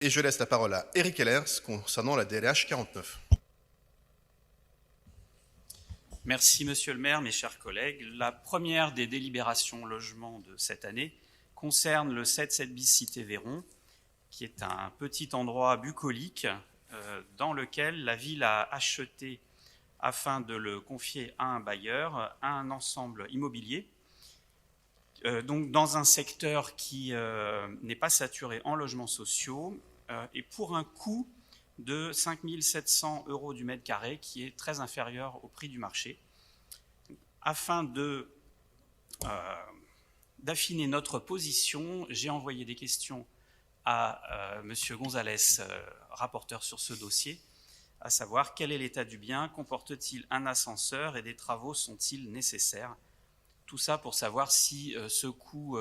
Et je laisse la parole à Eric Ehlers concernant la DLH 49. Merci Monsieur le maire, mes chers collègues. La première des délibérations logement de cette année concerne le 7 bis Cité Véron, qui est un petit endroit bucolique dans lequel la ville a acheté, afin de le confier à un bailleur, un ensemble immobilier. Donc dans un secteur qui n'est pas saturé en logements sociaux et pour un coût de 5 700 € du mètre carré, qui est très inférieur au prix du marché. Afin d'affiner notre position, j'ai envoyé des questions à M. Gonzalez, rapporteur sur ce dossier, à savoir quel est l'état du bien, comporte-t-il un ascenseur et des travaux sont-ils nécessaires? Tout ça pour savoir si ce coût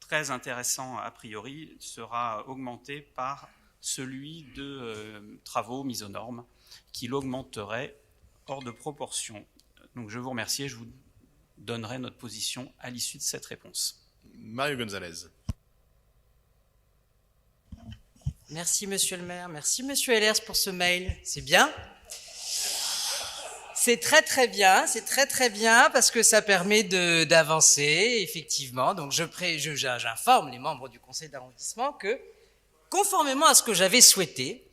très intéressant a priori sera augmenté par celui de travaux mis aux normes, qui l'augmenterait hors de proportion. Donc je vous remercie et je vous donnerai notre position à l'issue de cette réponse. Mario Gonzalez. Merci Monsieur le maire, merci Monsieur Ehlers pour ce mail, c'est bien. C'est très bien parce que ça permet d'avancer effectivement. Donc j'informe les membres du conseil d'arrondissement que, conformément à ce que j'avais souhaité,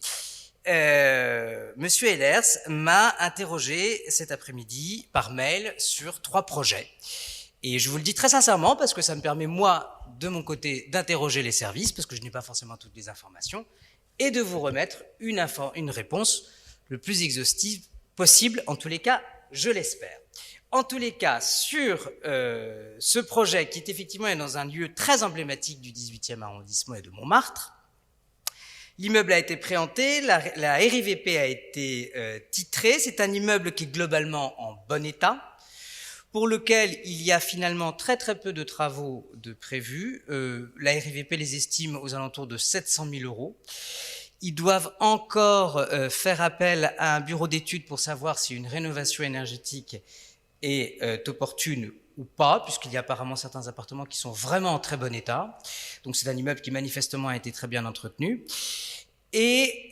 Monsieur Ehlers m'a interrogé cet après-midi par mail sur 3 projets. Et je vous le dis très sincèrement parce que ça me permet, moi, de mon côté, d'interroger les services, parce que je n'ai pas forcément toutes les informations, et de vous remettre une réponse le plus exhaustive possible, en tous les cas, je l'espère. En tous les cas, sur ce projet qui est effectivement dans un lieu très emblématique du 18e arrondissement et de Montmartre, l'immeuble a été présenté, la RIVP a été titrée, c'est un immeuble qui est globalement en bon état, pour lequel il y a finalement très peu de travaux de prévus. La RIVP les estime aux alentours de 700 000 €. Ils doivent encore faire appel à un bureau d'études pour savoir si une rénovation énergétique est opportune ou pas, puisqu'il y a apparemment certains appartements qui sont vraiment en très bon état. Donc c'est un immeuble qui manifestement a été très bien entretenu. Et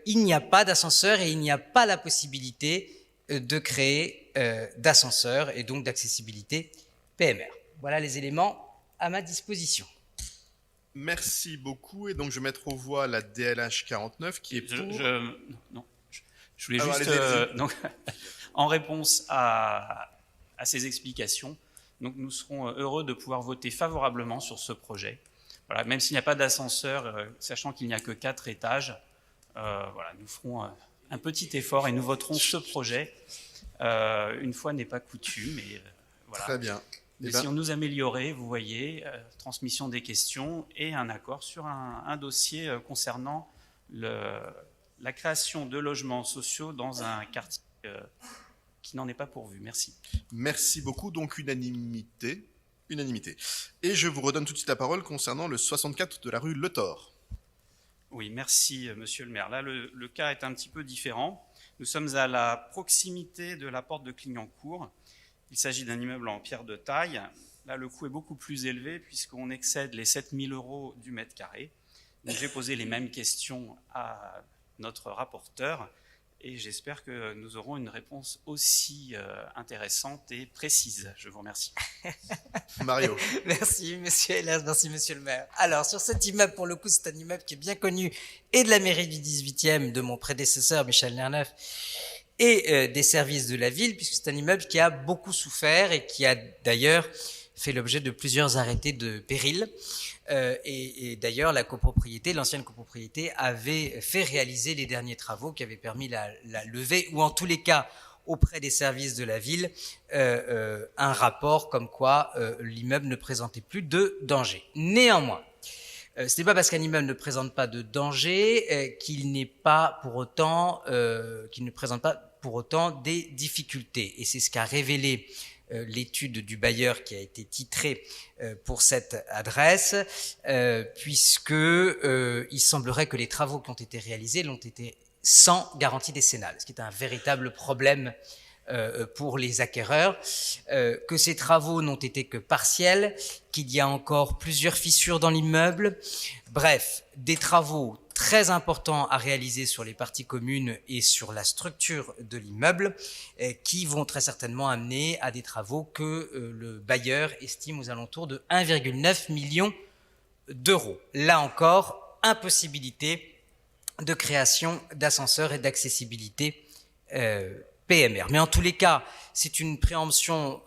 il n'y a pas d'ascenseur et il n'y a pas la possibilité de créer d'ascenseur et donc d'accessibilité PMR. Voilà les éléments à ma disposition. Merci beaucoup. Et donc, je vais mettre aux voix la DLH 49 qui est pour... Je voulais juste... donc, en réponse à ces explications, donc nous serons heureux de pouvoir voter favorablement sur ce projet. Voilà, même s'il n'y a pas d'ascenseur, sachant qu'il n'y a que 4 étages, voilà, nous ferons un petit effort et nous voterons ce projet. Une fois n'est pas coutume. Voilà. Très bien. Si on nous améliorait, vous voyez, transmission des questions et un accord sur un dossier concernant la création de logements sociaux dans un quartier qui n'en est pas pourvu. Merci. Merci beaucoup. Donc, unanimité. Et je vous redonne tout de suite la parole concernant le 64 de la rue Le Thor. Oui, merci Monsieur le maire. Là, le cas est un petit peu différent. Nous sommes à la proximité de la porte de Clignancourt. Il s'agit d'un immeuble en pierre de taille. Là, le coût est beaucoup plus élevé puisqu'on excède les 7 000 € du mètre carré. Donc, j'ai posé les mêmes questions à notre rapporteur et j'espère que nous aurons une réponse aussi intéressante et précise. Je vous remercie. Mario. Merci, Monsieur Ehlers, merci, Monsieur le maire. Alors, sur cet immeuble, pour le coup, c'est un immeuble qui est bien connu et de la mairie du 18e, de mon prédécesseur, Michel Lerneuf, et des services de la ville, puisque c'est un immeuble qui a beaucoup souffert et qui a d'ailleurs fait l'objet de plusieurs arrêtés de péril. Et d'ailleurs, l'ancienne copropriété avait fait réaliser les derniers travaux qui avaient permis la levée, ou en tous les cas, auprès des services de la ville, un rapport comme quoi l'immeuble ne présentait plus de danger. Néanmoins, ce n'est pas parce qu'un immeuble ne présente pas de danger qu'il ne présente pas pour autant des difficultés. Et c'est ce qu'a révélé l'étude du bailleur qui a été titrée pour cette adresse, puisque il semblerait que les travaux qui ont été réalisés l'ont été sans garantie décennale, ce qui est un véritable problème pour les acquéreurs, que ces travaux n'ont été que partiels, qu'il y a encore plusieurs fissures dans l'immeuble. Bref, des travaux très importants à réaliser sur les parties communes et sur la structure de l'immeuble qui vont très certainement amener à des travaux que le bailleur estime aux alentours de 1,9 million d'euros. Là encore, impossibilité de création d'ascenseurs et d'accessibilité PMR. Mais en tous les cas, c'est une préemption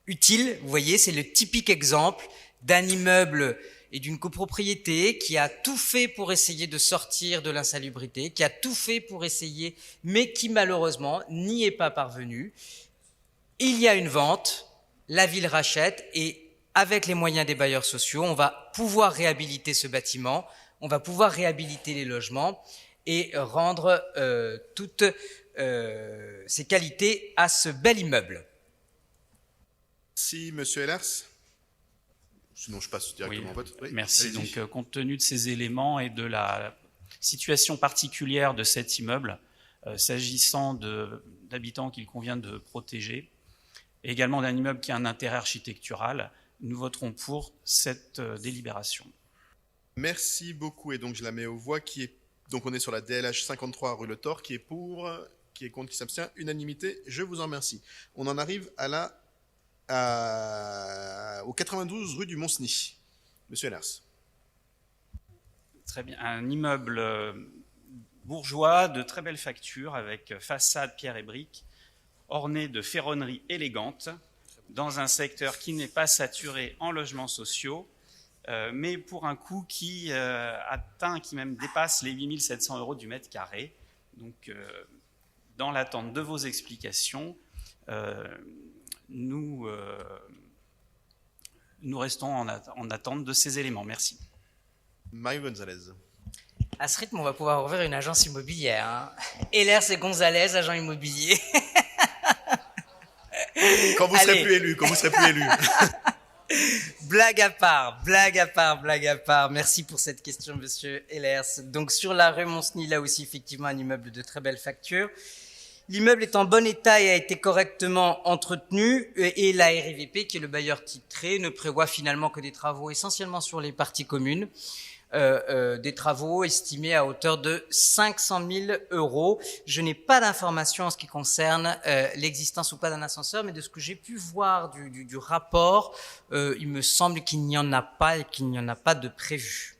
utile. Vous voyez, c'est le typique exemple d'un immeuble et d'une copropriété qui a tout fait pour essayer de sortir de l'insalubrité, qui a tout fait pour essayer, mais qui malheureusement n'y est pas parvenu. Il y a une vente, la ville rachète et avec les moyens des bailleurs sociaux, on va pouvoir réhabiliter ce bâtiment, on va pouvoir réhabiliter les logements et rendre toutes ses qualités à ce bel immeuble. Si Monsieur Ehlers. Sinon, je passe directement au vote. Oui, merci. allez-y. Donc, compte tenu de ces éléments et de la situation particulière de cet immeuble, s'agissant d'habitants qu'il convient de protéger, et également d'un immeuble qui a un intérêt architectural, nous voterons pour cette délibération. Merci beaucoup. Et donc, je la mets aux voix. Donc, on est sur la DLH 53 rue Le Thor. Qui est pour, qui est contre, qui s'abstient. Unanimité. Je vous en remercie. On en arrive au 92 rue du Mont-Cenis. Monsieur Ehlers. Très bien. Un immeuble bourgeois de très belle facture avec façade pierre et briques, orné de ferronneries élégantes, dans un secteur qui n'est pas saturé en logements sociaux, mais pour un coût qui qui même dépasse les 8 700 € du mètre carré. Donc, dans l'attente de vos explications, nous restons en attente de ces éléments. Merci. Mario Gonzalez. À ce rythme, on va pouvoir ouvrir une agence immobilière. Hein. Ehlers et Gonzalez, agents immobiliers. Quand vous serez plus élu, Blague à part. Merci pour cette question, monsieur Ehlers. Donc, sur la rue Mont-Cenis, là aussi, effectivement, un immeuble de très belle facture. L'immeuble est en bon état et a été correctement entretenu et la RIVP, qui est le bailleur titré, ne prévoit finalement que des travaux essentiellement sur les parties communes, des travaux estimés à hauteur de 500 000 €. Je n'ai pas d'informations en ce qui concerne l'existence ou pas d'un ascenseur, mais de ce que j'ai pu voir du rapport, il me semble qu'il n'y en a pas et qu'il n'y en a pas de prévu.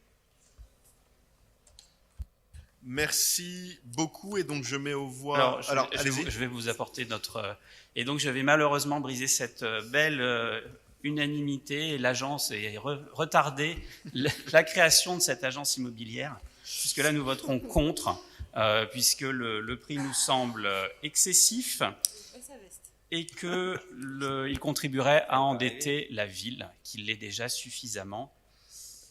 Merci beaucoup. Et donc, je mets aux voix... Alors, je vais vous apporter notre... Et donc, je vais malheureusement briser cette belle unanimité. L'agence est retardée la création de cette agence immobilière, puisque là, nous voterons contre, puisque le prix nous semble excessif et qu'il contribuerait à endetter la ville, qui l'est déjà suffisamment.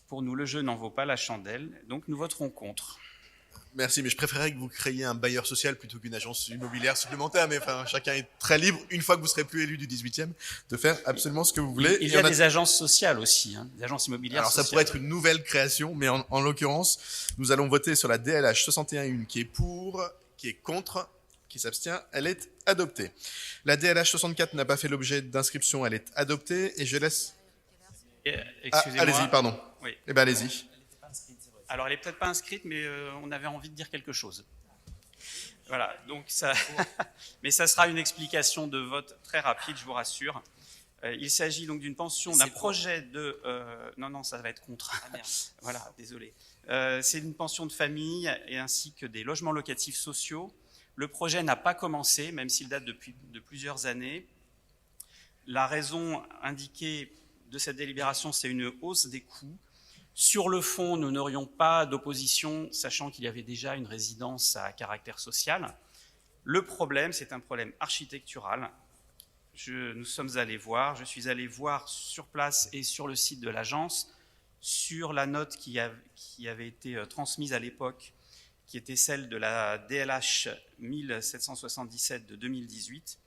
Pour nous, le jeu n'en vaut pas la chandelle, donc nous voterons contre. Merci, mais je préférerais que vous créiez un bailleur social plutôt qu'une agence immobilière supplémentaire, mais enfin, chacun est très libre, une fois que vous serez plus élu du 18e, de faire absolument ce que vous voulez. Il y a des agences sociales aussi, des agences immobilières Alors, sociales. ça pourrait être une nouvelle création, mais en l'occurrence, nous allons voter sur la DLH 61 qui est pour, qui est contre, qui s'abstient, elle est adoptée. La DLH 64 n'a pas fait l'objet d'inscription, elle est adoptée, et je laisse... Excusez-moi. Allez-y, pardon. Oui. Eh bien, allez-y. Alors, elle n'est peut-être pas inscrite, mais on avait envie de dire quelque chose. Voilà, donc ça... mais ça sera une explication de vote très rapide, je vous rassure. Il s'agit donc d'une pension, d'un projet de... Non, ça va être contre. Ah, merde. Voilà, désolé. C'est une pension de famille et ainsi que des logements locatifs sociaux. Le projet n'a pas commencé, même s'il date de plusieurs années. La raison indiquée de cette délibération, c'est une hausse des coûts. Sur le fond, nous n'aurions pas d'opposition, sachant qu'il y avait déjà une résidence à caractère social. Le problème, c'est un problème architectural. Je suis allé voir sur place et sur le site de l'agence, sur la note qui avait été transmise à l'époque, qui était celle de la DLH 1777 de 2018.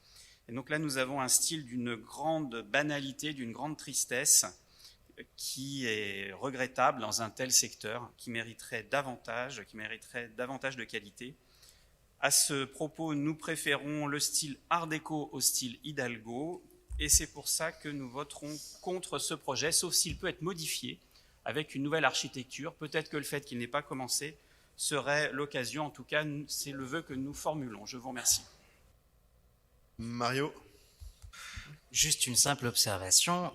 Et donc là, nous avons un style d'une grande banalité, d'une grande tristesse, qui est regrettable dans un tel secteur, qui mériterait davantage de qualité. À ce propos, nous préférons le style Art déco au style Hidalgo, et c'est pour ça que nous voterons contre ce projet, sauf s'il peut être modifié avec une nouvelle architecture. Peut-être que le fait qu'il n'ait pas commencé serait l'occasion, en tout cas, c'est le vœu que nous formulons. Je vous remercie. Mario? Juste une simple observation,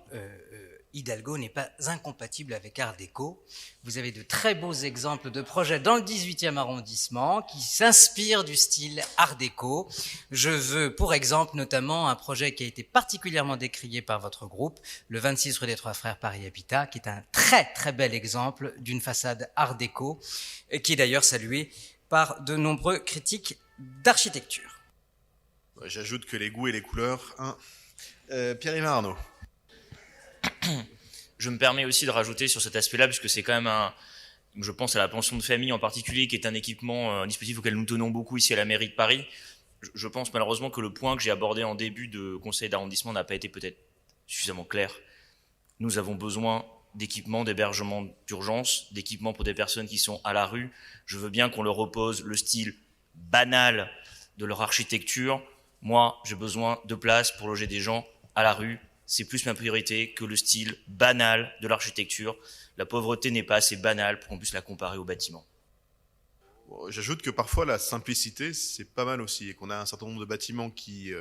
Hidalgo n'est pas incompatible avec Art déco. Vous avez de très beaux exemples de projets dans le 18e arrondissement qui s'inspirent du style Art déco. Je veux pour exemple notamment un projet qui a été particulièrement décrié par votre groupe, le 26 rue des Trois Frères Paris Habitat, qui est un très très bel exemple d'une façade Art déco, qui est d'ailleurs salué par de nombreux critiques d'architecture. J'ajoute que les goûts et les couleurs... Hein. Pierre-Yves Arnaud. Je me permets aussi de rajouter sur cet aspect-là, puisque c'est quand même je pense à la pension de famille en particulier, qui est un équipement, un dispositif auquel nous tenons beaucoup ici à la mairie de Paris. Je pense malheureusement que le point que j'ai abordé en début de conseil d'arrondissement n'a pas été peut-être suffisamment clair. Nous avons besoin d'équipements d'hébergement d'urgence, d'équipements pour des personnes qui sont à la rue. Je veux bien qu'on leur oppose le style banal de leur architecture. Moi, j'ai besoin de place pour loger des gens à la rue. C'est plus ma priorité que le style banal de l'architecture. La pauvreté n'est pas assez banale pour qu'on puisse la comparer au bâtiment. Bon, j'ajoute que parfois la simplicité, c'est pas mal aussi, et qu'on a un certain nombre de bâtiments qui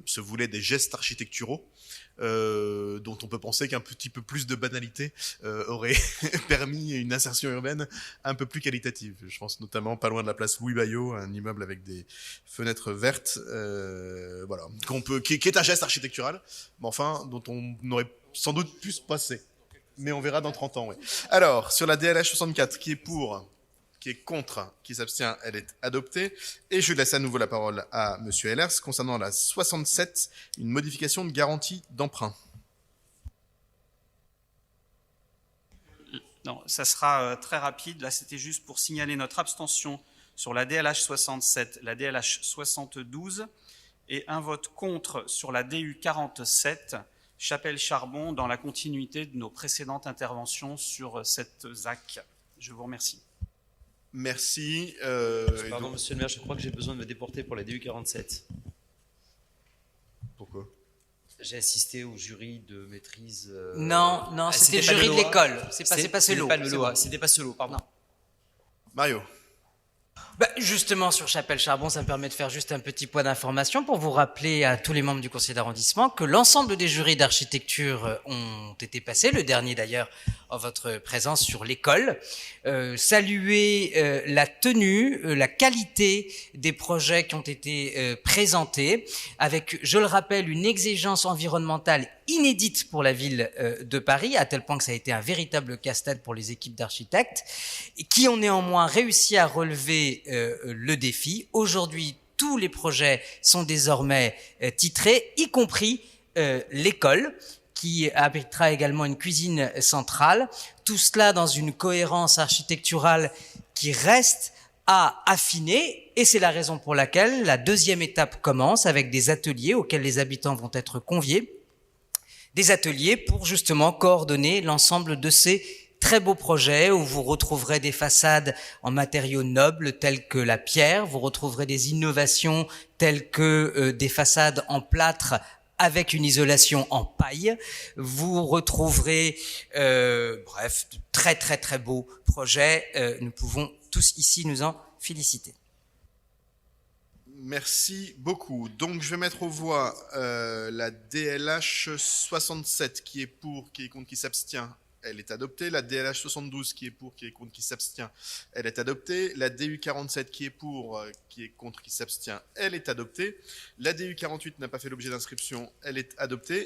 se voulaient des gestes architecturaux, dont on peut penser qu'un petit peu plus de banalité aurait permis une insertion urbaine un peu plus qualitative. Je pense notamment pas loin de la place Louis Baillot, un immeuble avec des fenêtres vertes, voilà, qui est un geste architectural, mais enfin dont on aurait sans doute pu se passer. Mais on verra dans 30 ans. Ouais. Alors, sur la DLH 64, qui est pour, qui est contre, qui s'abstient, elle est adoptée. Et je laisse à nouveau la parole à Monsieur Ehlers concernant la 67, une modification de garantie d'emprunt. Non, ça sera très rapide. Là, c'était juste pour signaler notre abstention sur la DLH 67, la DLH 72 et un vote contre sur la DU 47, Chapelle-Charbon, dans la continuité de nos précédentes interventions sur cette ZAC. Je vous remercie. Merci. Pardon, monsieur le maire, je crois que j'ai besoin de me déporter pour la DU 47. Pourquoi ? J'ai assisté au jury de maîtrise. Non, c'était le jury de l'école. C'est pas Selo. C'était pas Selo, pardon. Non. Mario. Justement, sur Chapelle-Charbon, ça me permet de faire juste un petit point d'information pour vous rappeler à tous les membres du conseil d'arrondissement que l'ensemble des jurys d'architecture ont été passés, le dernier d'ailleurs en votre présence sur l'école. Saluer la tenue, la qualité des projets qui ont été présentés, avec, je le rappelle, une exigence environnementale inédite pour la ville de Paris, à tel point que ça a été un véritable casse-tête pour les équipes d'architectes, qui ont néanmoins réussi à relever le défi. Aujourd'hui, tous les projets sont désormais titrés, y compris l'école, qui abritera également une cuisine centrale. Tout cela dans une cohérence architecturale qui reste à affiner, et c'est la raison pour laquelle la deuxième étape commence avec des ateliers auxquels les habitants vont être conviés. Des ateliers pour justement coordonner l'ensemble de ces très beaux projets où vous retrouverez des façades en matériaux nobles tels que la pierre, vous retrouverez des innovations telles que des façades en plâtre avec une isolation en paille. Vous retrouverez, bref, de très très très beaux projets. Nous pouvons tous ici nous en féliciter. Merci beaucoup. Donc, je vais mettre aux voix la DLH 67 qui est pour, qui est contre, qui s'abstient. Elle est adoptée. La DLH 72 qui est pour, qui est contre, qui s'abstient. Elle est adoptée. La DU 47 qui est pour, qui est contre, qui s'abstient. Elle est adoptée. La DU 48 n'a pas fait l'objet d'inscription. Elle est adoptée.